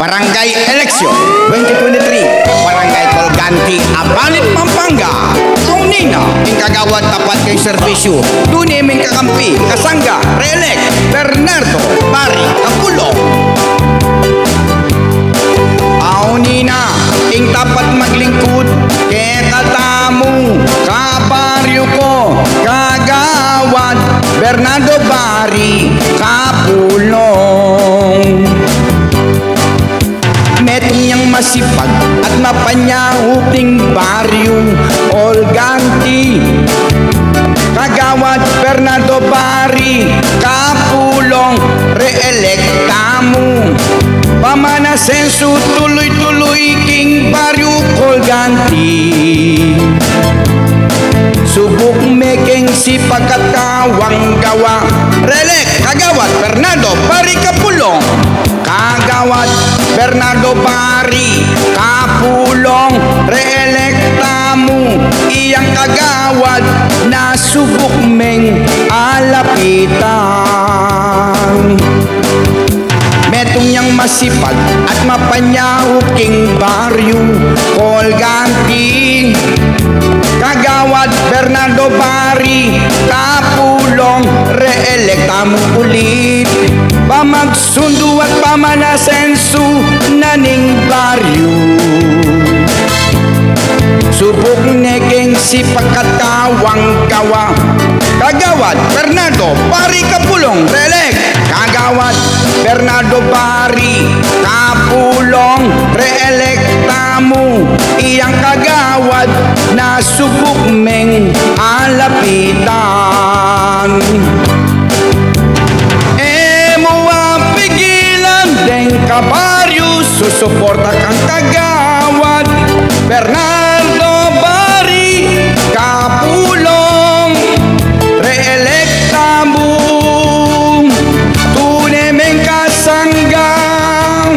Barangay Eleksyon 2023, Barangay Colgante, Abalit, Pampanga. Kaunina, ang kagawad tapat kay serbisyo. Duni may kakampi, kasangga, re-elect, Bernardo Bari Capulong. Kaunina, ang tapat maglingkod, kay katamu, kabaryo ko, kagawad, Bernardo Bari Capulong. Metong niyang masipag at mapanyahuping baryo Colgante, kagawad Bernardo Bari Capulong, re-electa mo. Pamanasenso tuloy-tuloy king baryo Colgante. Subok mekeng sipag at kawang gawa, re-elect kagawad Bernardo Bari Capulong. Kagawad Bernardo Bari Capulong, re-electa mo. Iyang kagawad na subok meng alapitan. Metong niyang masipag at mapanyahok king baryo Colgante, kagawad Bernardo Bari Capulong, re-electa mo ulit. Pamagsundo at pamanasenso na ning baryo. Subok nekeng sipag at kawang gawa, kagawad Bernardo Bari Capulong, re-elect kagawad Bernardo Bari Capulong, re-electa mo. Iyang kagawad na subok meng alapitan. Kabaryo, susuporta kang kagawad Bernardo Bari Capulong, re-electa mo. Tunemeng kasanggang,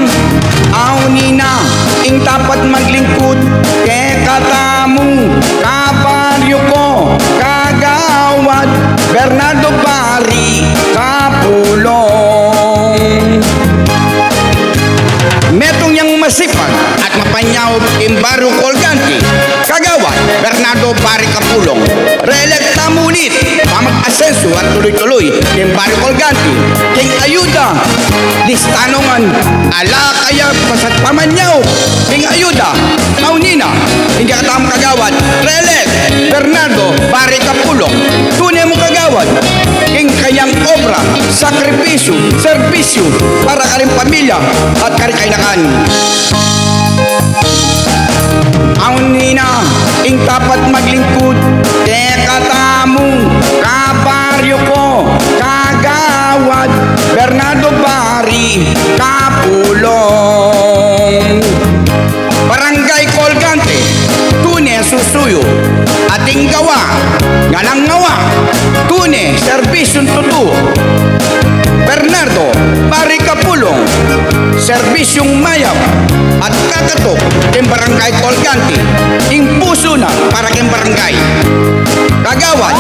aunina, ing tapat maglingkod, kay katamu, kabaryo ko, kagawad Bernardo Bari Capulong. Metong yang masipag at mapanyaw king baryo Colgante, kagawad Bernardo Bari Capulong, re-electa mo ulit. Pamag-asenso at tuloy-tuloy king baryo Colgante. King ayuda, listanongan, ala kaya pasat pamanyaw. King ayuda, maunina, hindi katam kagawad, re-elect Bernardo Bari Capulong. Tunay mo kagawad, king kayang obra, sakripisyo, serbisyo para karing pamilya at karikainakan. Aunina, ing tapat maglingkod, kay katamu, kabaryo ko, kagawad Bernardo Bari Capulong. Barangay Colgante, tune susuyo, ating gawa, ngalang ngawa, tune serbisyong totoo. Bernardo Bari Capulong, serbisyong mayap at kakatok king barangay Colgante, ing puso na para king barangay. Kagawad